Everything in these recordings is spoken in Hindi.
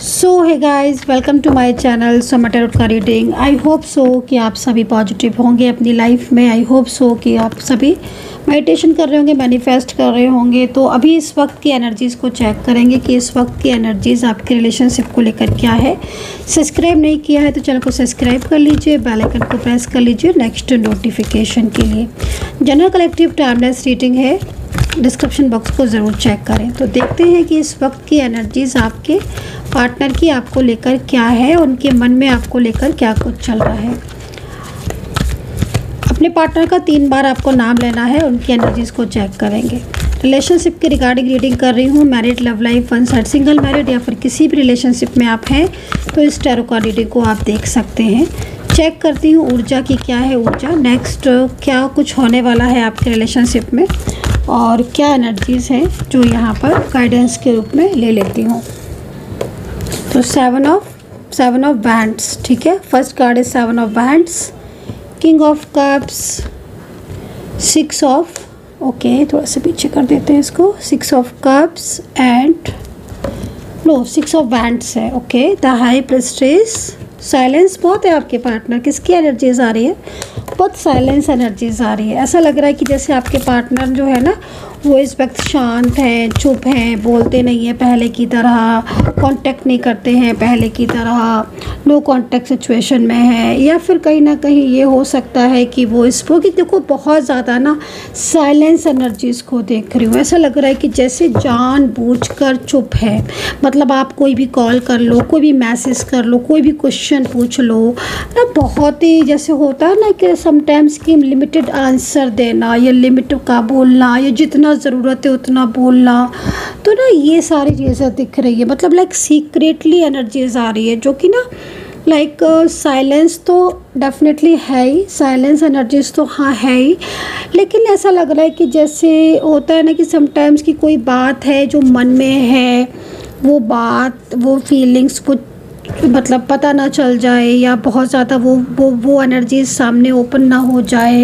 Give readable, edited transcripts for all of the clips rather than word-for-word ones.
सो है guys, welcome to my channel Soma tarot का रीडिंग। आई होप सो कि आप सभी पॉजिटिव होंगे अपनी लाइफ में। आई होप सो कि आप सभी मेडिटेशन कर रहे होंगे, मैनिफेस्ट कर रहे होंगे। तो अभी इस वक्त की एनर्जीज़ को चेक करेंगे कि इस वक्त की एनर्जीज़ आपके रिलेशनशिप को लेकर क्या है। सब्सक्राइब नहीं किया है तो चैनल को सब्सक्राइब कर लीजिए, बेल आइकन को प्रेस कर लीजिए नेक्स्ट नोटिफिकेशन के लिए। जनरल कलेक्टिव टाइमलेस रीडिंग है, डिस्क्रिप्शन बॉक्स को ज़रूर चेक करें। तो देखते हैं कि इस वक्त की एनर्जीज़ आपके पार्टनर की आपको लेकर क्या है, उनके मन में आपको लेकर क्या कुछ चल रहा है। अपने पार्टनर का 3 बार आपको नाम लेना है, उनकी एनर्जीज़ को चेक करेंगे। रिलेशनशिप के रिगार्डिंग रीडिंग कर रही हूँ। Married, love life, one side, single, married या फिर किसी भी रिलेशनशिप में आप हैं तो इस टैरो का रीडिंग को आप देख सकते हैं। चेक करती हूँ ऊर्जा की क्या है, ऊर्जा नेक्स्ट क्या कुछ होने वाला है आपके रिलेशनशिप में और क्या एनर्जीज़ हैं जो यहाँ पर गाइडेंस के रूप में ले लेती हूँ। तो सेवन ऑफ बैंड्स, ठीक है। फर्स्ट कार्ड है 7 of bands, king of cups, 6 of, okay थोड़ा सा पीछे कर देते हैं इसको, 6 of cups and 6 of bands है, okay. The high priestess, silence बहुत है आपके पार्टनर। किसकी एनर्जीज आ रही है? बहुत साइलेंस एनर्जीज आ रही है। ऐसा लग रहा है कि जैसे आपके पार्टनर जो है ना वो इस वक्त शांत हैं, चुप हैं, बोलते नहीं हैं पहले की तरह, कांटेक्ट नहीं करते हैं पहले की तरह, नो कांटेक्ट सिचुएशन में है। या फिर कहीं ना कहीं ये हो सकता है कि वो इसको कि देखो बहुत ज़्यादा ना साइलेंस एनर्जीज़ को देख रही हूँ। ऐसा लग रहा है कि जैसे जानबूझकर चुप है। मतलब आप कोई भी कॉल कर लो, कोई भी मैसेज कर लो, कोई भी क्वेश्चन पूछ लो ना, बहुत ही जैसे होता है ना कि समटाइम्स कि लिमिटेड आंसर देना या लिमिट का बोलना या जितना ज़रूरत है उतना बोलना। तो ना ये सारी चीज़ें दिख रही है। मतलब लाइक सीक्रेटली एनर्जीज आ रही है जो कि ना लाइक साइलेंस तो डेफिनेटली है ही, साइलेंस एनर्जीज तो हाँ है ही, लेकिन ऐसा लग रहा है कि जैसे होता है ना कि समटाइम्स की कोई बात है जो मन में है, वो बात, वो फीलिंग्स कुछ मतलब पता ना चल जाए या बहुत ज़्यादा वो एनर्जी सामने ओपन ना हो जाए,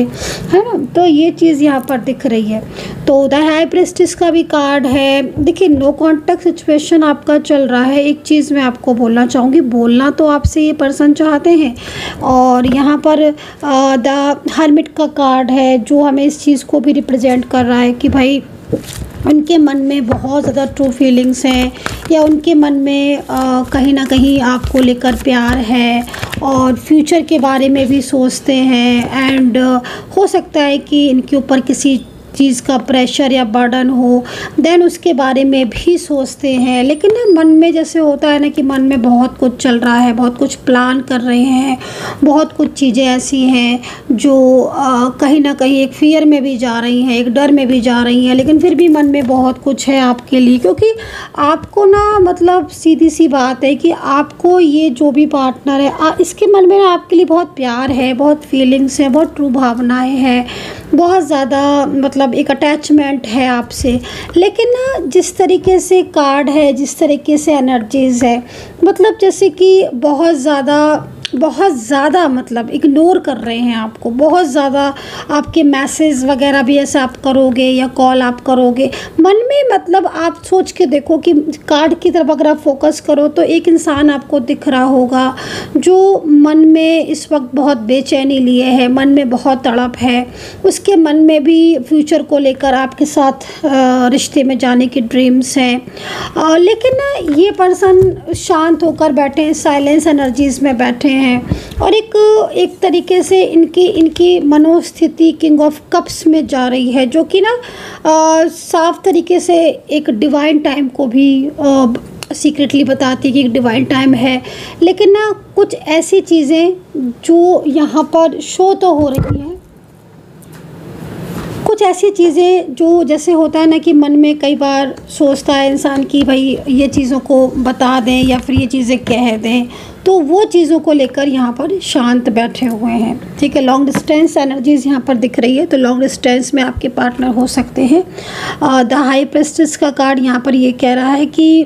है ना। तो ये चीज़ यहाँ पर दिख रही है। तो द हाई प्रेस्टिस का भी कार्ड है। देखिए नो कांटेक्ट सिचुएशन आपका चल रहा है। एक चीज़ मैं आपको बोलना चाहूँगी, बोलना तो आपसे ये पर्सन चाहते हैं और यहाँ पर द हर्मिट का कार्ड है जो हमें इस चीज़ को भी रिप्रेजेंट कर रहा है कि भाई उनके मन में बहुत ज़्यादा ट्रू फीलिंग्स हैं या उनके मन में कहीं ना कहीं आपको लेकर प्यार है और फ्यूचर के बारे में भी सोचते हैं। एंड हो सकता है कि इनके ऊपर किसी चीज़ का प्रेशर या बर्डन हो, देन उसके बारे में भी सोचते हैं। लेकिन ना मन में जैसे होता है ना कि मन में बहुत कुछ चल रहा है, बहुत कुछ प्लान कर रहे हैं, बहुत कुछ चीज़ें ऐसी हैं जो कहीं ना कहीं एक फियर में भी जा रही हैं, एक डर में भी जा रही हैं, लेकिन फिर भी मन में बहुत कुछ है आपके लिए। क्योंकि आपको ना मतलब सीधी सी बात है कि आपको ये जो भी पार्टनर है इसके मन में ना आपके लिए बहुत प्यार है, बहुत फीलिंग्स हैं, बहुत ट्रू भावनाएँ हैं, बहुत ज़्यादा मतलब एक अटैचमेंट है आपसे। लेकिन ना जिस तरीके से कार्ड है, जिस तरीके से एनर्जीज़ है, मतलब जैसे कि बहुत ज़्यादा मतलब इग्नोर कर रहे हैं आपको, बहुत ज़्यादा आपके मैसेज वगैरह भी ऐसे आप करोगे या कॉल आप करोगे मन में। मतलब आप सोच के देखो कि कार्ड की तरफ अगर आप फोकस करो तो एक इंसान आपको दिख रहा होगा जो मन में इस वक्त बहुत बेचैनी लिए है, मन में बहुत तड़प है, उसके मन में भी फ्यूचर को लेकर आपके साथ रिश्ते में जाने की ड्रीम्स हैं। लेकिन ना ये पर्सन शांत होकर बैठे हैं, साइलेंस एनर्जीज़ में बैठे हैं और एक तरीके से इनकी मनोस्थिति किंग ऑफ कप्स में जा रही है जो कि ना साफ तरीके से एक डिवाइन टाइम को भी सीक्रेटली बताती है कि एक डिवाइन टाइम है। लेकिन ना कुछ ऐसी चीज़ें जो यहाँ पर शो तो हो रही हैं, कुछ ऐसी चीज़ें जो जैसे होता है ना कि मन में कई बार सोचता है इंसान कि भाई ये चीज़ों को बता दें या फिर ये चीज़ें कह दें, तो वो चीज़ों को लेकर यहाँ पर शांत बैठे हुए हैं, ठीक है। लॉन्ग डिस्टेंस एनर्जीज़ यहाँ पर दिख रही है, तो लॉन्ग डिस्टेंस में आपके पार्टनर हो सकते हैं। द हाई प्रेस्टिस का कार्ड यहाँ पर ये कह रहा है कि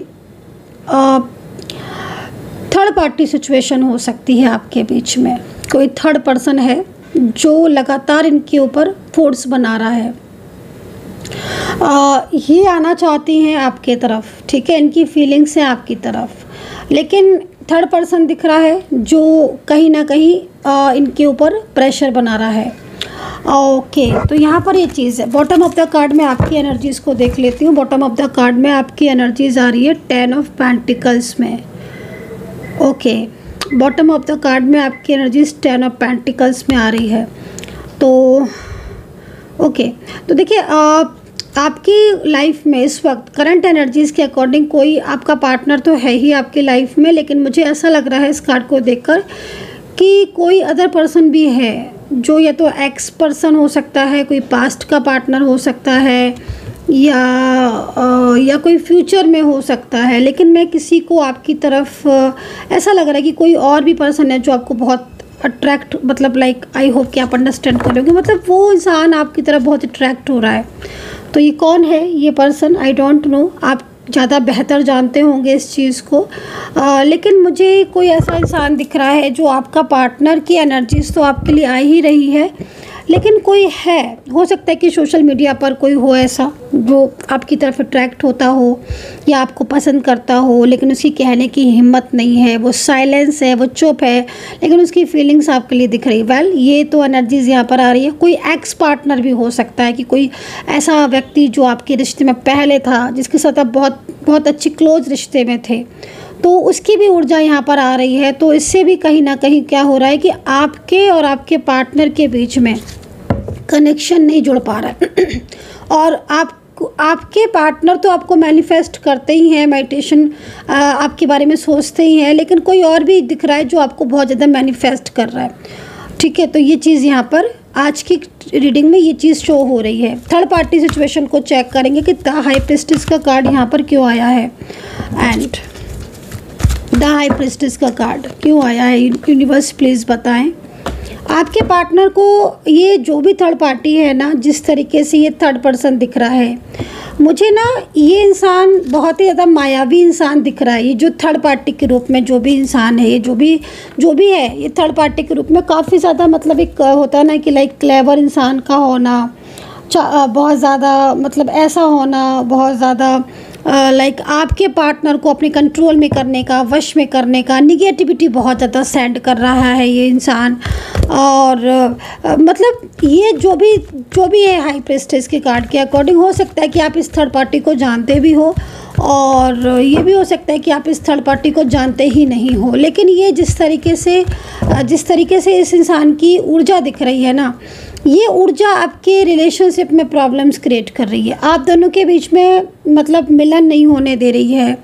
थर्ड पार्टी सिचुएशन हो सकती है आपके बीच में। कोई थर्ड पर्सन है जो लगातार इनके ऊपर फोर्स बना रहा है। ये आना चाहती हैं आपके तरफ, ठीक है। इनकी फीलिंग्स हैं आपकी तरफ। लेकिन थर्ड पर्सन दिख रहा है जो कहीं ना कहीं इनके ऊपर प्रेशर बना रहा है। ओके, तो यहाँ पर ये चीज़ है। बॉटम ऑफ द कार्ड में आपकी एनर्जीज़ को देख लेती हूँ। बॉटम ऑफ द कार्ड में आपकी एनर्जीज आ रही है 10 ऑफ पेंटिकल्स में। Okay, bottom of the card में आपकी एनर्जीज 10 ऑफ पेंटिकल्स में आ रही है। तो ओके, तो देखिए आपकी लाइफ में इस वक्त करंट एनर्जीज़ के अकॉर्डिंग कोई आपका पार्टनर तो है ही आपकी लाइफ में, लेकिन मुझे ऐसा लग रहा है इस कार्ड को देखकर कि कोई अदर पर्सन भी है जो या तो एक्स पर्सन हो सकता है, कोई पास्ट का पार्टनर हो सकता है, या कोई फ्यूचर में हो सकता है। लेकिन मैं किसी को आपकी तरफ ऐसा लग रहा है कि कोई और भी पर्सन है जो आपको बहुत अट्रैक्ट, मतलब लाइक आई होप कि आप अंडरस्टैंड करोगे, मतलब वो इंसान आपकी तरफ बहुत अट्रैक्ट हो रहा है। तो ये कौन है ये पर्सन, आई डोंट नो, आप ज़्यादा बेहतर जानते होंगे इस चीज़ को। लेकिन मुझे कोई ऐसा इंसान दिख रहा है जो आपका पार्टनर की एनर्जीज तो आपके लिए आ ही रही है, लेकिन कोई है, हो सकता है कि सोशल मीडिया पर कोई हो ऐसा जो आपकी तरफ अट्रैक्ट होता हो या आपको पसंद करता हो, लेकिन उसकी कहने की हिम्मत नहीं है, वो साइलेंस है, वो चुप है, लेकिन उसकी फीलिंग्स आपके लिए दिख रही है। वेल, ये तो एनर्जीज यहाँ पर आ रही है। कोई एक्स पार्टनर भी हो सकता है कि कोई ऐसा व्यक्ति जो आपके रिश्ते में पहले था, जिसके साथ आप बहुत अच्छी क्लोज रिश्ते में थे, तो उसकी भी ऊर्जा यहाँ पर आ रही है। तो इससे भी कहीं ना कहीं क्या हो रहा है कि आपके और आपके पार्टनर के बीच में कनेक्शन नहीं जुड़ पा रहा है और आपके पार्टनर तो आपको मैनिफेस्ट करते ही हैं, मेडिटेशन आपके बारे में सोचते ही हैं, लेकिन कोई और भी दिख रहा है जो आपको बहुत ज़्यादा मैनिफेस्ट कर रहा है। ठीक है, तो ये चीज़ यहाँ पर आज की रीडिंग में ये चीज़ शो हो रही है। थर्ड पार्टी सिचुएशन को चेक करेंगे कि द हाई प्रीस्टेस का कार्ड यहाँ पर क्यों आया है, एंड द हाई प्रीस्टेस का कार्ड क्यों आया है। यूनिवर्स प्लीज़ बताएं आपके पार्टनर को। ये जो भी थर्ड पार्टी है ना, जिस तरीके से ये थर्ड पर्सन दिख रहा है, मुझे ना ये इंसान बहुत ही ज़्यादा मायावी इंसान दिख रहा है। ये जो थर्ड पार्टी के रूप में जो भी इंसान है, ये जो भी है, ये थर्ड पार्टी के रूप में काफ़ी ज़्यादा, मतलब एक होता है ना कि लाइक क्लेवर इंसान का होना, बहुत ज़्यादा मतलब ऐसा होना, बहुत ज़्यादा लाइक आपके पार्टनर को अपने कंट्रोल में करने का, वश में करने का, निगेटिविटी बहुत ज़्यादा सेंड कर रहा है ये इंसान। और मतलब ये जो भी है हाई प्रीस्टेस के कार्ड के अकॉर्डिंग, हो सकता है कि आप इस थर्ड पार्टी को जानते भी हो, और ये भी हो सकता है कि आप इस थर्ड पार्टी को जानते ही नहीं हो। लेकिन ये जिस तरीके से इस इंसान की ऊर्जा दिख रही है ना, ये ऊर्जा आपके रिलेशनशिप में प्रॉब्लम्स क्रिएट कर रही है। आप दोनों के बीच में मतलब मिलन नहीं होने दे रही है,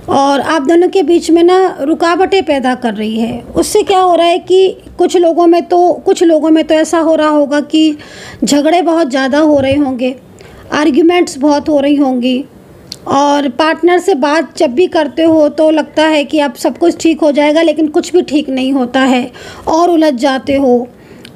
और आप दोनों के बीच में ना रुकावटें पैदा कर रही है। उससे क्या हो रहा है कि कुछ लोगों में तो ऐसा हो रहा होगा कि झगड़े बहुत ज़्यादा हो रहे होंगे, आर्ग्यूमेंट्स बहुत हो रही होंगी, और पार्टनर से बात जब भी करते हो तो लगता है कि अब सब कुछ ठीक हो जाएगा, लेकिन कुछ भी ठीक नहीं होता है और उलझ जाते हो।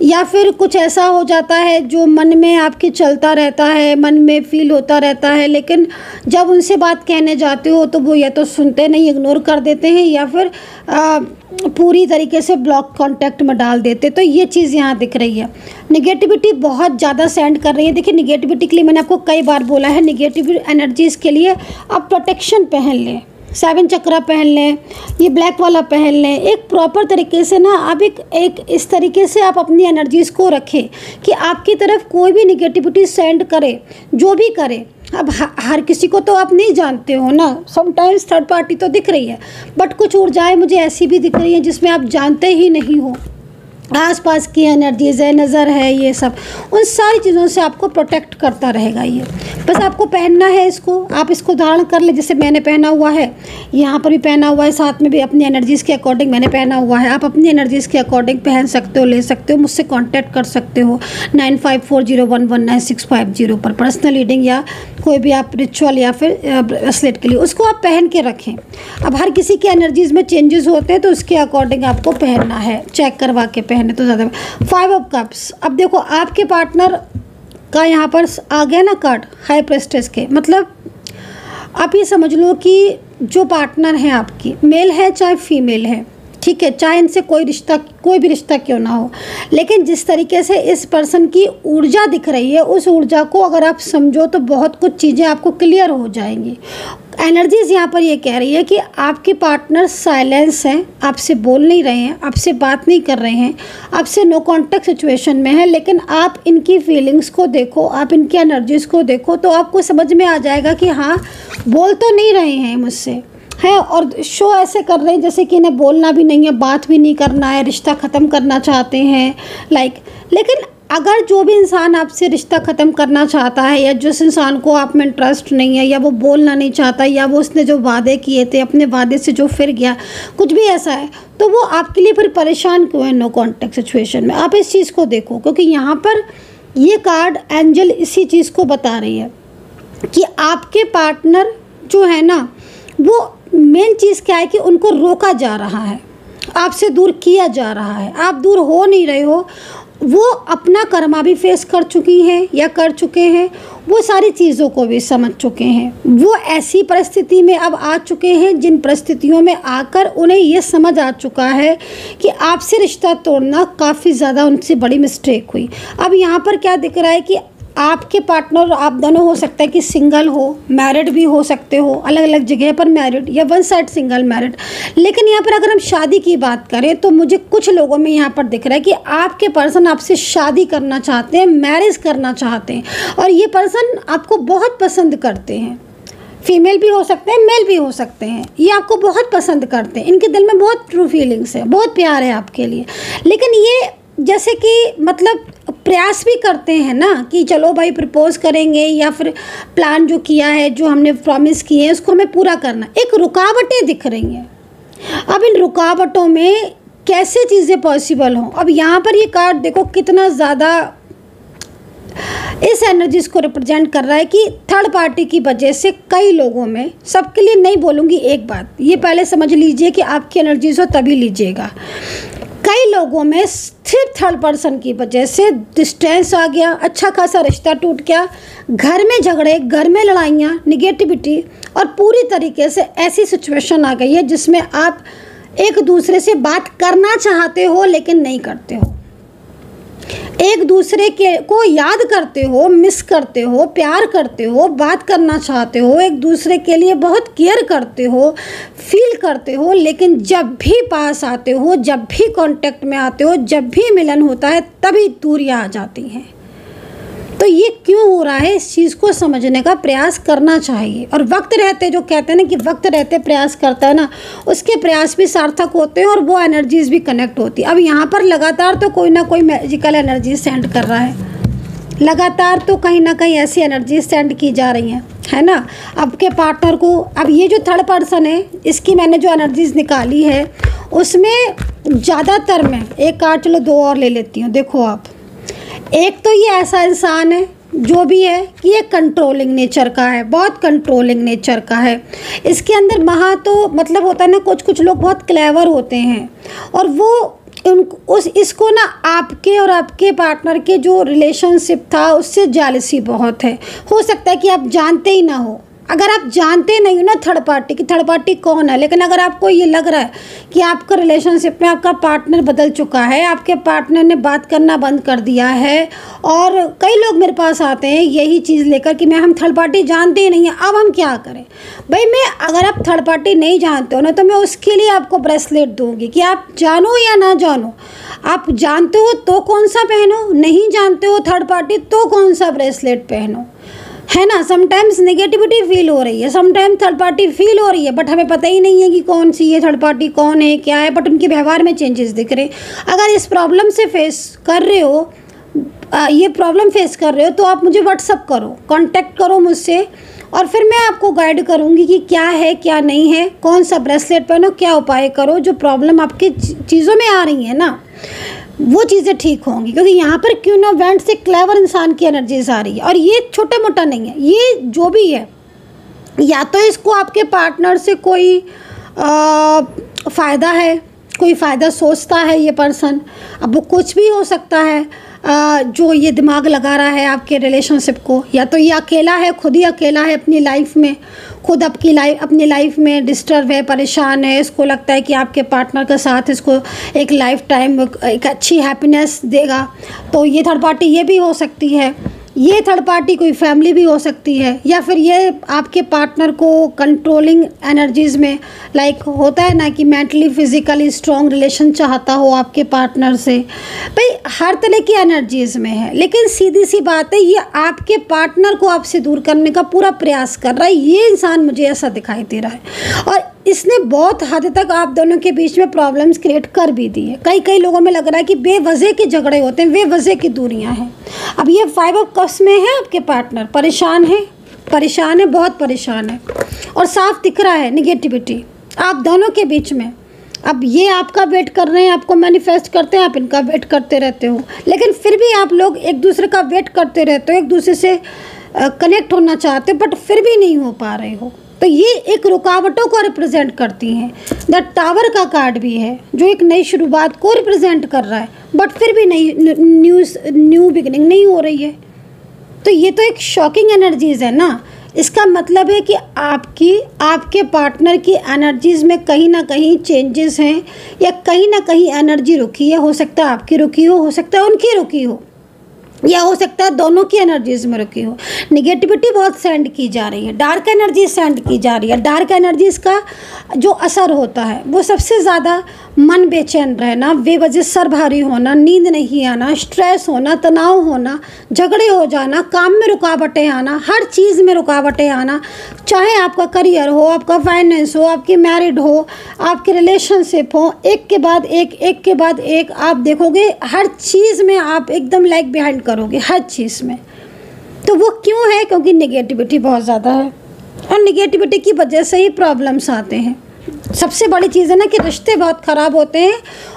या फिर कुछ ऐसा हो जाता है जो मन में आपके चलता रहता है, मन में फील होता रहता है, लेकिन जब उनसे बात कहने जाते हो तो वो या तो सुनते नहीं, इग्नोर कर देते हैं, या फिर पूरी तरीके से ब्लॉक कांटेक्ट में डाल देते। तो ये चीज़ यहाँ दिख रही है। नेगेटिविटी बहुत ज़्यादा सेंड कर रही है। देखिए, नेगेटिविटी के लिए मैंने आपको कई बार बोला है, नेगेटिव एनर्जीज़ के लिए आप प्रोटेक्शन पहन लें, 7 चक्रा पहन लें, ये ब्लैक वाला पहन लें, एक प्रॉपर तरीके से ना आप एक इस तरीके से आप अपनी एनर्जीज़ को रखें कि आपकी तरफ कोई भी नेगेटिविटी सेंड करे, जो भी करे। अब हर किसी को तो आप नहीं जानते हो ना, समटाइम्स थर्ड पार्टी तो दिख रही है, बट कुछ ऊर्जाएं मुझे ऐसी भी दिख रही हैं जिसमें आप जानते ही नहीं हो। आसपास की एनर्जीज़ है, नज़र है, ये सब उन सारी चीज़ों से आपको प्रोटेक्ट करता रहेगा। ये बस आपको पहनना है इसको, आप इसको धारण कर ले, जैसे मैंने पहना हुआ है, यहाँ पर भी पहना हुआ है, साथ में भी अपनी एनर्जीज़ के अकॉर्डिंग मैंने पहना हुआ है। आप अपनी एनर्जीज़ के अकॉर्डिंग पहन सकते हो, ले सकते हो, मुझसे कांटेक्ट कर सकते हो 9540119650 पर पर्सनल रीडिंग, या कोई भी आप रिचुअल या फिर ब्रेसलेट के लिए उसको आप पहन के रखें। अब हर किसी के एनर्जीज़ में चेंजेस होते हैं, तो उसके अकॉर्डिंग आपको पहनना है, चेक करवा के पहने तो ज़्यादा। 5 ऑफ कप्स, अब देखो आपके पार्टनर का यहाँ पर आ गया ना कार्ड हाई प्रीस्टेस के, मतलब आप ये समझ लो कि जो पार्टनर है आपकी, मेल है चाहे फीमेल है, ठीक है, चाहे इनसे कोई भी रिश्ता क्यों ना हो, लेकिन जिस तरीके से इस पर्सन की ऊर्जा दिख रही है, उस ऊर्जा को अगर आप समझो तो बहुत कुछ चीज़ें आपको क्लियर हो जाएंगी। एनर्जीज यहाँ पर ये कह रही है कि आपके पार्टनर साइलेंस हैं, आपसे बोल नहीं रहे हैं, आपसे बात नहीं कर रहे हैं, आपसे नो कांटेक्ट सिचुएशन में है, लेकिन आप इनकी फीलिंग्स को देखो, आप इनकी एनर्जीज को देखो तो आपको समझ में आ जाएगा कि हाँ, बोल तो नहीं रहे हैं मुझसे है, और शो ऐसे कर रहे हैं जैसे कि इन्हें बोलना भी नहीं है, बात भी नहीं करना है, रिश्ता ख़त्म करना चाहते हैं लेकिन अगर जो भी इंसान आपसे रिश्ता ख़त्म करना चाहता है, या जिस इंसान को आप में इंटरेस्ट नहीं है, या वो बोलना नहीं चाहता, या वो उसने जो वादे किए थे अपने वादे से जो फिर गया, कुछ भी ऐसा है, तो वो आपके लिए फिर परेशान क्यों है नो कांटेक्ट सिचुएशन में। आप इस चीज़ को देखो, क्योंकि यहाँ पर ये कार्ड एंजल इसी चीज़ को बता रही है कि आपके पार्टनर जो है ना, वो मेन चीज़ क्या है कि उनको रोका जा रहा है, आपसे दूर किया जा रहा है, आप दूर हो नहीं रहे हो। वो अपना कर्मा भी फेस कर चुकी हैं या कर चुके हैं, वो सारी चीज़ों को भी समझ चुके हैं, वो ऐसी परिस्थिति में अब आ चुके हैं जिन परिस्थितियों में आकर उन्हें ये समझ आ चुका है कि आपसे रिश्ता तोड़ना काफ़ी ज़्यादा उनसे बड़ी मिस्टेक हुई। अब यहाँ पर क्या दिख रहा है कि आपके पार्टनर, आप दोनों हो सकता है कि सिंगल हो, मैरिड भी हो सकते हो, अलग अलग जगह पर मैरिड या वन साइड सिंगल मैरिड, लेकिन यहाँ पर अगर हम शादी की बात करें तो मुझे कुछ लोगों में यहाँ पर दिख रहा है कि आपके पर्सन आपसे शादी करना चाहते हैं, मैरिज करना चाहते हैं, और ये पर्सन आपको बहुत पसंद करते हैं। फीमेल भी हो सकते हैं, मेल भी हो सकते हैं, ये आपको बहुत पसंद करते हैं, इनके दिल में बहुत ट्रू फीलिंग्स है, बहुत प्यार है आपके लिए, लेकिन ये जैसे कि मतलब प्रयास भी करते हैं ना कि चलो भाई प्रपोज करेंगे, या फिर प्लान जो किया है, जो हमने प्रॉमिस किए हैं उसको हमें पूरा करना। एक रुकावटें दिख रही हैं, अब इन रुकावटों में कैसे चीज़ें पॉसिबल हों। अब यहाँ पर ये कार्ड देखो कितना ज़्यादा इस एनर्जीज को रिप्रेजेंट कर रहा है कि थर्ड पार्टी की वजह से कई लोगों में, सबके लिए नहीं बोलूँगी, एक बात ये पहले समझ लीजिए कि आपकी एनर्जीज हो तभी लीजिएगा, कई लोगों में सिर्फ थर्ड पर्सन की वजह से डिस्टेंस आ गया, अच्छा खासा रिश्ता टूट गया, घर में झगड़े, घर में लड़ाइयाँ, निगेटिविटी, और पूरी तरीके से ऐसी सिचुएशन आ गई है जिसमें आप एक दूसरे से बात करना चाहते हो लेकिन नहीं करते हो, एक दूसरे के को याद करते हो, मिस करते हो, प्यार करते हो, बात करना चाहते हो, एक दूसरे के लिए बहुत केयर करते हो, फील करते हो, लेकिन जब भी पास आते हो, जब भी कांटेक्ट में आते हो, जब भी मिलन होता है तभी दूरियां आ जाती हैं। तो ये क्यों हो रहा है, इस चीज़ को समझने का प्रयास करना चाहिए, और वक्त रहते, जो कहते हैं ना कि वक्त रहते प्रयास करता है ना, उसके प्रयास भी सार्थक होते हैं और वो एनर्जीज भी कनेक्ट होती है। अब यहाँ पर लगातार तो कोई ना कोई मैजिकल एनर्जी सेंड कर रहा है, लगातार तो कहीं ना कहीं ऐसी एनर्जी सेंड की जा रही हैं, है ना। आपके पार्टनर को, अब ये जो थर्ड पर्सन है, इसकी मैंने जो एनर्जीज निकाली है उसमें ज़्यादातर मैं एक कार्ड, चलो दो और ले लेती हूँ। देखो आप, एक तो ये ऐसा इंसान है जो भी है कि ये कंट्रोलिंग नेचर का है, बहुत कंट्रोलिंग नेचर का है, इसके अंदर महा तो मतलब होता है ना, कुछ लोग बहुत क्लेवर होते हैं, और वो इसको ना आपके और आपके पार्टनर के जो रिलेशनशिप था उससे जेलसी बहुत है। हो सकता है कि आप जानते ही ना हो, अगर आप जानते नहीं हो ना थर्ड पार्टी कौन है, लेकिन अगर आपको ये लग रहा है कि आपका रिलेशनशिप में आपका पार्टनर बदल चुका है, आपके पार्टनर ने बात करना बंद कर दिया है, और कई लोग मेरे पास आते हैं यही चीज़ लेकर कि हम थर्ड पार्टी जानते ही नहीं है, अब हम क्या करें। भाई अगर आप थर्ड पार्टी नहीं जानते हो ना, तो मैं उसके लिए आपको ब्रेसलेट दूंगी कि आप जानो या ना जानो, आप जानते हो तो कौन सा पहनो, नहीं जानते हो थर्ड पार्टी तो कौन सा ब्रेसलेट पहनो, है ना। समटाइम्स नेगेटिविटी फील हो रही है, समटाइम्स थर्ड पार्टी फील हो रही है, बट हमें पता ही नहीं है कि कौन सी है थर्ड पार्टी, कौन है, क्या है, बट उनके व्यवहार में चेंजेस दिख रहे हैं। अगर इस प्रॉब्लम से फेस कर रहे हो, ये प्रॉब्लम फेस कर रहे हो, तो आप मुझे व्हाट्सअप करो, कांटेक्ट करो मुझसे, और फिर मैं आपको गाइड करूँगी कि क्या है क्या नहीं है, कौन सा ब्रेसलेट पहनो, क्या उपाय करो, जो प्रॉब्लम आपकी चीज़ों में आ रही है ना वो चीज़ें ठीक होंगी। क्योंकि यहाँ पर क्यों ना वेंट से क्लेवर इंसान की एनर्जीज आ रही है, और ये छोटा मोटा नहीं है, ये जो भी है, या तो इसको आपके पार्टनर से कोई फ़ायदा है, कोई फ़ायदा सोचता है ये पर्सन, अब वो कुछ भी हो सकता है जो ये दिमाग लगा रहा है आपके रिलेशनशिप को, या तो ये अकेला है, खुद ही अकेला है अपनी लाइफ में, खुद अपनी लाइफ में डिस्टर्ब है, परेशान है, इसको लगता है कि आपके पार्टनर के साथ इसको एक लाइफ टाइम एक अच्छी हैप्पीनेस देगा, तो ये थर्ड पार्टी ये भी हो सकती है। ये थर्ड पार्टी कोई फैमिली भी हो सकती है, या फिर ये आपके पार्टनर को कंट्रोलिंग एनर्जीज़ में लाइक होता है ना कि मेंटली फिजिकली स्ट्रॉन्ग रिलेशन चाहता हो आपके पार्टनर से। भाई हर तरह की एनर्जीज़ में है, लेकिन सीधी सी बात है ये आपके पार्टनर को आपसे दूर करने का पूरा प्रयास कर रहा है। ये इंसान मुझे ऐसा दिखाई दे रहा है और इसने बहुत हद तक आप दोनों के बीच में प्रॉब्लम्स क्रिएट कर भी दी है। कई लोगों में लग रहा है कि बेवजह के झगड़े होते हैं, बेवजह की दूरियां हैं। अब ये 5 ऑफ कप्स में है आपके पार्टनर, परेशान है, बहुत परेशान है और साफ दिख रहा है निगेटिविटी आप दोनों के बीच में। अब ये आपका वेट कर रहे हैं, आपको मैनिफेस्ट करते हैं, आप इनका वेट करते रहते हो, लेकिन फिर भी आप लोग एक दूसरे का वेट करते रहते हो, एक दूसरे से कनेक्ट होना चाहते हो, बट फिर भी नहीं हो पा रहे हो। तो ये एक रुकावटों को रिप्रेजेंट करती हैं। द टावर का कार्ड भी है जो एक नई शुरुआत को रिप्रेजेंट कर रहा है, बट फिर भी न्यू बिगिनिंग नहीं हो रही है। तो ये तो एक शॉकिंग एनर्जीज़ है ना। इसका मतलब है कि आपके पार्टनर की एनर्जीज़ में कहीं ना कहीं चेंजेस हैं, या कहीं ना कहीं एनर्जी रुकी है। हो सकता है आपकी रुकी हो सकता है उनकी रुकी हो, या हो सकता है दोनों की एनर्जीज़ में रुकी हो। निगेटिविटी बहुत सेंड की जा रही है, डार्क एनर्जी सेंड की जा रही है। डार्क एनर्जीज़ का जो असर होता है वो सबसे ज़्यादा मन बेचैन रहना, बेवजह सर भारी होना, नींद नहीं आना, स्ट्रेस होना, तनाव होना, झगड़े हो जाना, काम में रुकावटें आना, हर चीज़ में रुकावटें आना, चाहे आपका करियर हो, आपका फाइनेंस हो, आपकी मैरिड हो, आपके रिलेशनशिप हो, एक के बाद एक आप देखोगे हर चीज़ में आप एकदम लैग बिहाइंड करोगे, हर चीज़ में। तो वो क्यों है? क्योंकि नेगेटिविटी बहुत ज़्यादा है और नेगेटिविटी की वजह से ही प्रॉब्लम्स आते हैं। सबसे बड़ी चीज़ है ना कि रिश्ते बहुत ख़राब होते हैं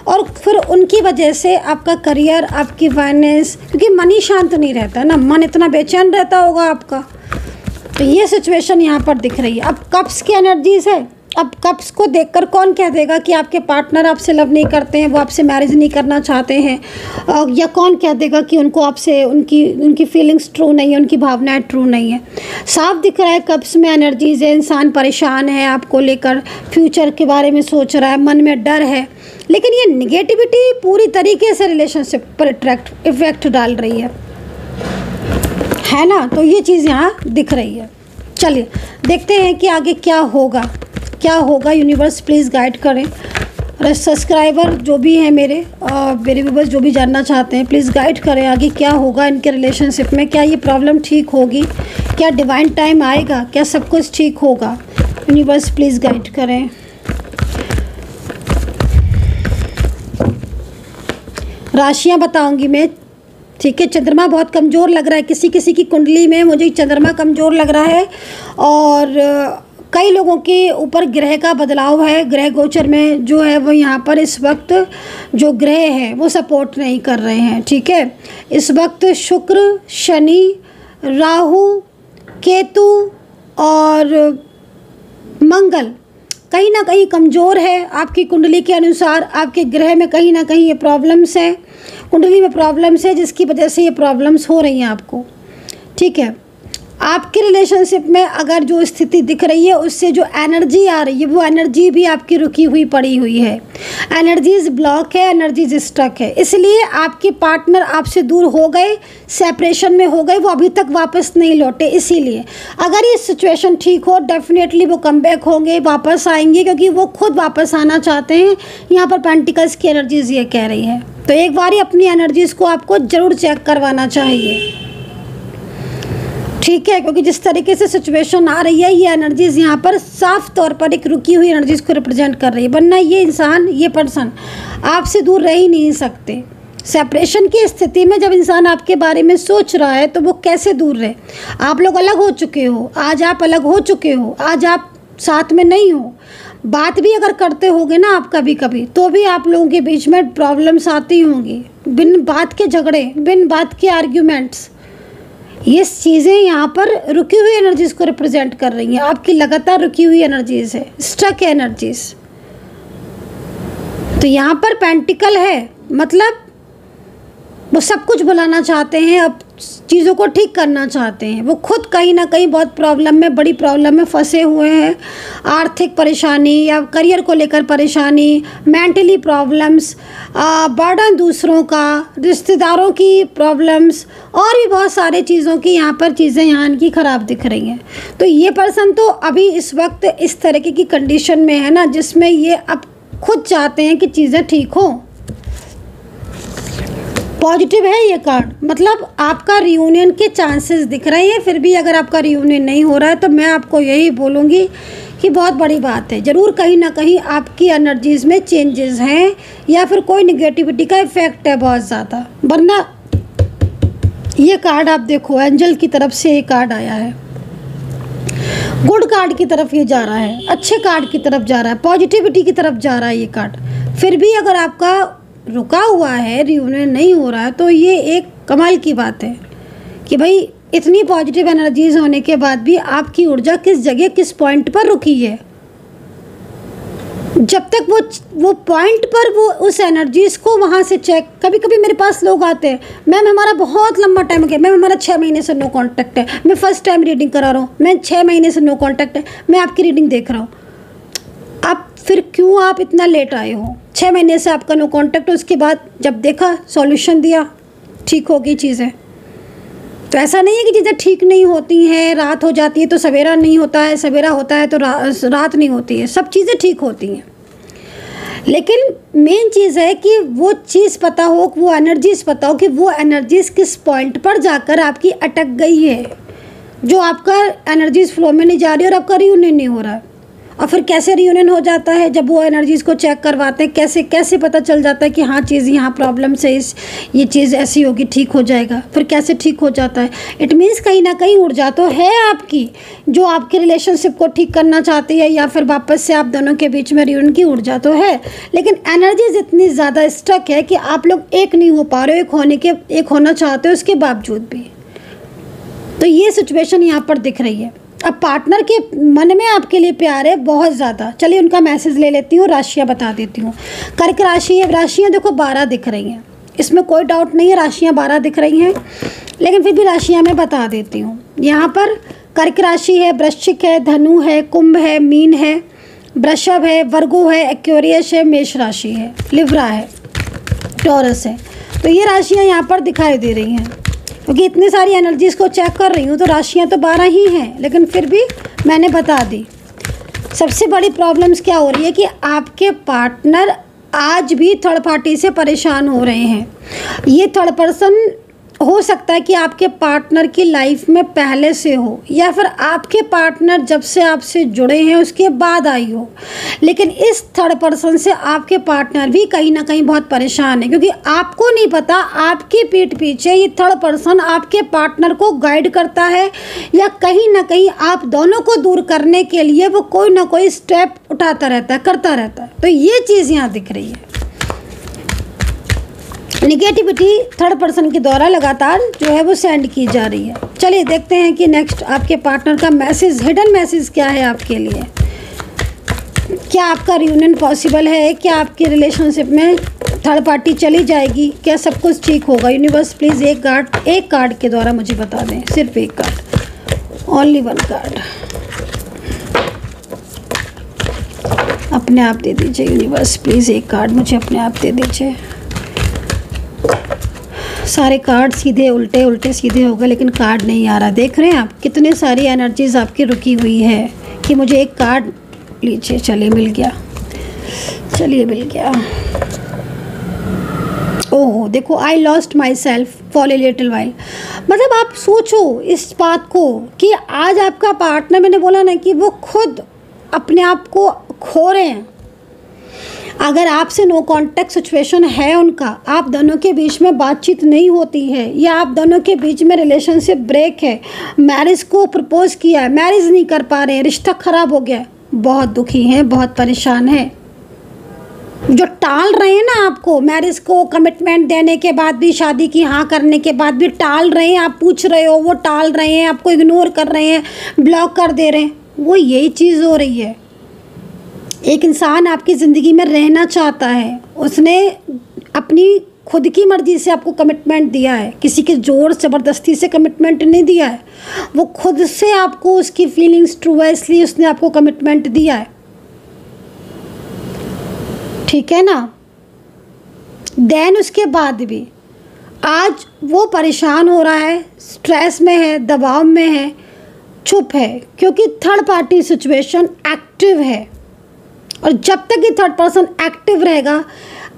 और फिर उनकी वजह से आपका करियर, आपकी फाइनेंस, क्योंकि मन ही शांत नहीं रहता ना, मन इतना बेचैन रहता होगा आपका। तो ये सिचुएशन यहाँ पर दिख रही है। अब कप्स की एनर्जीज़ है। अब कप्स को देखकर कौन कह देगा कि आपके पार्टनर आपसे लव नहीं करते हैं, वो आपसे मैरिज नहीं करना चाहते हैं, या कौन कह देगा कि उनको आपसे उनकी फीलिंग्स ट्रू नहीं है, उनकी भावनाएं ट्रू नहीं है। साफ दिख रहा है कप्स में एनर्जीज़ है। इंसान परेशान है आपको लेकर, फ्यूचर के बारे में सोच रहा है, मन में डर है, लेकिन ये निगेटिविटी पूरी तरीके से रिलेशनशिप पर इफेक्ट डाल रही है ना। तो ये चीज़ यहाँ दिख रही है। चलिए देखते हैं कि आगे क्या होगा। यूनिवर्स प्लीज़ गाइड करें। और सब्सक्राइबर जो भी हैं मेरे व्यूवर्स जो भी जानना चाहते हैं, प्लीज़ गाइड करें आगे क्या होगा इनके रिलेशनशिप में। क्या ये प्रॉब्लम ठीक होगी? क्या डिवाइन टाइम आएगा? क्या सब कुछ ठीक होगा? यूनिवर्स प्लीज़ गाइड करें। राशियाँ बताऊंगी मैं, ठीक है। चंद्रमा बहुत कमज़ोर लग रहा है, किसी की कुंडली में मुझे चंद्रमा कमज़ोर लग रहा है, और कई लोगों के ऊपर ग्रह का बदलाव है। ग्रह गोचर में जो है वो यहाँ पर इस वक्त जो ग्रह है वो सपोर्ट नहीं कर रहे हैं, ठीक है। इस वक्त शुक्र, शनि, राहु, केतु और मंगल कहीं ना कहीं कमज़ोर है। आपकी कुंडली के अनुसार आपके ग्रह में कहीं ना कहीं ये प्रॉब्लम्स हैं, कुंडली में प्रॉब्लम्स है, जिसकी वजह से ये प्रॉब्लम्स हो रही हैं आपको, ठीक है। आपके रिलेशनशिप में अगर जो स्थिति दिख रही है उससे जो एनर्जी आ रही है वो एनर्जी भी आपकी रुकी हुई पड़ी हुई है। एनर्जीज ब्लॉक है, एनर्जीज स्टक है, इसलिए आपके पार्टनर आपसे दूर हो गए, सेपरेशन में हो गए, वो अभी तक वापस नहीं लौटे। इसीलिए अगर ये सिचुएशन ठीक हो डेफिनेटली वो कम बैक होंगे, वापस आएंगे, क्योंकि वो खुद वापस आना चाहते हैं। यहाँ पर पेंटिकल्स की एनर्जीज ये कह रही है। तो एक बार ही अपनी एनर्जीज को आपको ज़रूर चेक करवाना चाहिए, ठीक है, क्योंकि जिस तरीके से सिचुएशन आ रही है ये एनर्जीज़ यहाँ पर साफ तौर पर एक रुकी हुई एनर्जीज़ को रिप्रेजेंट कर रही है। वरना ये इंसान, ये पर्सन आपसे दूर रह ही नहीं सकते। सेपरेशन की स्थिति में जब इंसान आपके बारे में सोच रहा है तो वो कैसे दूर रहे? आप लोग अलग हो चुके हो, आज आप अलग हो चुके हो, आज आप साथ में नहीं हो। बात भी अगर करते होगे ना आप कभी कभी, तो भी आप लोगों के बीच में प्रॉब्लम्स आती होंगी, बिन बात के झगड़े, बिन बात के आर्ग्यूमेंट्स। ये चीज़ें यहाँ पर रुकी हुई एनर्जीज़ को रिप्रेजेंट कर रही हैं। आपकी लगातार रुकी हुई एनर्जीज़ है, स्टक एनर्जीज़। तो यहाँ पर पेंटिकल है, मतलब वो सब कुछ बुलाना चाहते हैं, अब चीज़ों को ठीक करना चाहते हैं। वो खुद कहीं ना कहीं बहुत प्रॉब्लम में, बड़ी प्रॉब्लम में फंसे हुए हैं। आर्थिक परेशानी या करियर को लेकर परेशानी, मेंटली प्रॉब्लम्स, बर्डन दूसरों का, रिश्तेदारों की प्रॉब्लम्स और भी बहुत सारे चीज़ों की यहाँ पर चीज़ें यहाँ इनकी ख़राब दिख रही हैं। तो ये पर्सन तो अभी इस वक्त इस तरीके की कंडीशन में है ना, जिसमें ये अब खुद चाहते हैं कि चीज़ें ठीक हों। पॉजिटिव है ये कार्ड, मतलब आपका रियूनियन के चांसेस दिख रहे हैं। फिर भी अगर आपका रियूनियन नहीं हो रहा है तो मैं आपको यही बोलूँगी कि बहुत बड़ी बात है, ज़रूर कहीं ना कहीं आपकी एनर्जीज़ में चेंजेस हैं या फिर कोई निगेटिविटी का इफ़ेक्ट है बहुत ज़्यादा। वरना ये कार्ड आप देखो, एंजल की तरफ से ये कार्ड आया है, गुड कार्ड की तरफ ये जा रहा है, अच्छे कार्ड की तरफ जा रहा है, पॉजिटिविटी की तरफ जा रहा है ये कार्ड। फिर भी अगर आपका रुका हुआ है, रियूनियन नहीं हो रहा है, तो ये एक कमाल की बात है कि भाई इतनी पॉजिटिव एनर्जीज होने के बाद भी आपकी ऊर्जा किस जगह, किस पॉइंट पर रुकी है। जब तक वो पॉइंट पर वो उस एनर्जीज को वहाँ से चेक, कभी कभी मेरे पास लोग आते हैं, मैम हमारा बहुत लंबा टाइम हो गया, मैम हमारा 6 महीने से नो कांटेक्ट है, मैं फर्स्ट टाइम रीडिंग करा रहा हूँ, मैं 6 महीने से नो कांटेक्ट है, मैं आपकी रीडिंग देख रहा हूँ। अब फिर क्यों आप इतना लेट आए हो? 6 महीने से आपका नो कांटेक्ट, उसके बाद जब देखा सॉल्यूशन दिया, ठीक हो गई चीज़ें। तो ऐसा नहीं है कि चीज़ें ठीक नहीं होती हैं, रात हो जाती है तो सवेरा नहीं होता है, सवेरा होता है तो रात नहीं होती है, सब चीज़ें ठीक होती हैं। लेकिन मेन चीज़ है कि वो चीज़ पता हो, वो एनर्जीज पता हो कि वो एनर्जीज किस पॉइंट पर जाकर आपकी अटक गई है, जो आपका एनर्जीज फ्लो में नहीं जा रही और आपका रियूनियन नहीं हो रहा है। और फिर कैसे रियूनियन हो जाता है, जब वो एनर्जीज़ को चेक करवाते हैं, कैसे कैसे पता चल जाता है कि हाँ चीज़ यहाँ प्रॉब्लम से ये चीज़ ऐसी होगी, ठीक हो जाएगा। फिर कैसे ठीक हो जाता है? इट मीन्स कहीं ना कहीं ऊर्जा तो है आपकी, जो आपके रिलेशनशिप को ठीक करना चाहती है, या फिर वापस से आप दोनों के बीच में रियूनियन की ऊर्जा तो है, लेकिन एनर्जीज इतनी ज़्यादा स्टक है कि आप लोग एक नहीं हो पा रहे हो, एक होना चाहते हो उसके बावजूद भी। तो ये सिचुएशन यहाँ पर दिख रही है। अब पार्टनर के मन में आपके लिए प्यार है बहुत ज़्यादा। चलिए उनका मैसेज ले लेती हूँ, राशियाँ बता देती हूँ। कर्क राशि है, राशियाँ देखो 12 दिख रही हैं, इसमें कोई डाउट नहीं है, राशियाँ 12 दिख रही हैं, लेकिन फिर भी राशियाँ मैं बता देती हूँ। यहाँ पर कर्क राशि है, वृश्चिक है, धनु है, कुंभ है, मीन है, वृषभ है, वर्गो है, एक्वेरियस है, मेष राशि है, लिब्रा है, टॉरस है। तो ये राशियाँ यहाँ पर दिखाई दे रही हैं। क्योंकि इतनी सारी एनर्जीज़ को चेक कर रही हूँ तो राशियाँ तो 12 ही हैं, लेकिन फिर भी मैंने बता दी। सबसे बड़ी प्रॉब्लम्स क्या हो रही है कि आपके पार्टनर आज भी थर्ड पार्टी से परेशान हो रहे हैं। ये थर्ड पर्सन हो सकता है कि आपके पार्टनर की लाइफ में पहले से हो, या फिर आपके पार्टनर जब से आपसे जुड़े हैं उसके बाद आई हो, लेकिन इस थर्ड पर्सन से आपके पार्टनर भी कहीं ना कहीं बहुत परेशान है, क्योंकि आपको नहीं पता आपकी पीठ पीछे ये थर्ड पर्सन आपके पार्टनर को गाइड करता है, या कहीं ना कहीं आप दोनों को दूर करने के लिए वो कोई ना कोई स्टेप उठाता रहता है, करता रहता है। तो ये चीज़ यहाँ दिख रही है। निगेटिविटी थर्ड पर्सन के द्वारा लगातार जो है वो सेंड की जा रही है। चलिए देखते हैं कि नेक्स्ट आपके पार्टनर का मैसेज, हिडन मैसेज क्या है आपके लिए। क्या आपका रियूनियन पॉसिबल है? क्या आपके रिलेशनशिप में थर्ड पार्टी चली जाएगी? क्या सब कुछ ठीक होगा? यूनिवर्स प्लीज़ एक कार्ड के द्वारा मुझे बता दें, सिर्फ एक कार्ड, ओनली 1 कार्ड अपने आप दे दीजिए। यूनिवर्स प्लीज़ एक कार्ड मुझे अपने आप दे दीजिए। सारे कार्ड सीधे उल्टे उल्टे सीधे हो गए, लेकिन कार्ड नहीं आ रहा। देख रहे हैं आप कितनी सारी एनर्जीज आपकी रुकी हुई है कि मुझे एक कार्ड लीजिए। चलिए मिल गया, चलिए मिल गया। ओह देखो, I lost my self for a little while. मतलब आप सोचो इस बात को कि आज आपका पार्टनर, मैंने बोला ना कि वो खुद अपने आप को खो रहे हैं। अगर आपसे नो कांटेक्ट सिचुएशन है उनका, आप दोनों के बीच में बातचीत नहीं होती है, या आप दोनों के बीच में रिलेशनशिप ब्रेक है, मैरिज को प्रपोज किया है, मैरिज नहीं कर पा रहे हैं, रिश्ता ख़राब हो गया है, बहुत दुखी हैं, बहुत परेशान हैं। जो टाल रहे हैं ना आपको, मैरिज को कमिटमेंट देने के बाद भी, शादी की हाँ करने के बाद भी टाल रहे हैं, आप पूछ रहे हो वो टाल रहे हैं, आपको इग्नोर कर रहे हैं, ब्लॉक कर दे रहे हैं, वो यही चीज़ हो रही है। एक इंसान आपकी ज़िंदगी में रहना चाहता है, उसने अपनी खुद की मर्जी से आपको कमिटमेंट दिया है, किसी के जोर ज़बरदस्ती से कमिटमेंट नहीं दिया है, वो खुद से आपको उसकी फीलिंग्स ट्रू है इसलिए उसने आपको कमिटमेंट दिया है, ठीक है ना। देन उसके बाद भी आज वो परेशान हो रहा है, स्ट्रेस में है, दबाव में है, चुप है, क्योंकि थर्ड पार्टी सिचुएशन एक्टिव है। और जब तक ये थर्ड पर्सन एक्टिव रहेगा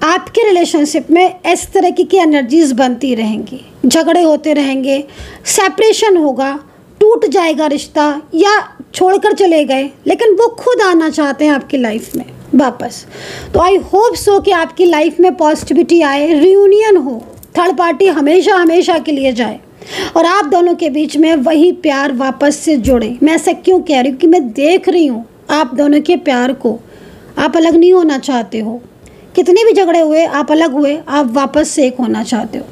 आपके रिलेशनशिप में इस तरह की एनर्जीज बनती रहेंगी, झगड़े होते रहेंगे, सेपरेशन होगा, टूट जाएगा रिश्ता या छोड़कर चले गए, लेकिन वो खुद आना चाहते हैं आपकी लाइफ में वापस। तो आई होप सो कि आपकी लाइफ में पॉजिटिविटी आए, रियूनियन हो, थर्ड पार्टी हमेशा हमेशा के लिए जाए और आप दोनों के बीच में वही प्यार वापस से जुड़े। मैं ऐसा क्यों कह रही हूँ कि मैं देख रही हूँ आप दोनों के प्यार को, आप अलग नहीं होना चाहते हो, कितने भी झगड़े हुए आप अलग हुए, आप वापस से एक होना चाहते हो।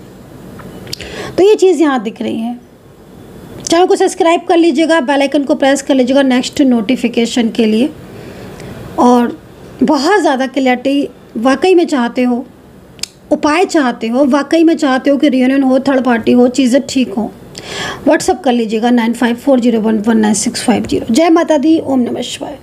तो ये चीज़ यहाँ दिख रही है। चैनल को सब्सक्राइब कर लीजिएगा, बेल आइकन को प्रेस कर लीजिएगा नेक्स्ट नोटिफिकेशन के लिए। और बहुत ज़्यादा क्लैरिटी वाकई में चाहते हो, उपाय चाहते हो, वाकई में चाहते हो कि रियूनियन हो, थर्ड पार्टी हो, चीज़ें ठीक हो, व्हाट्सअप कर लीजिएगा 9540119650। जय माता दी, ओम नमः शिवाय।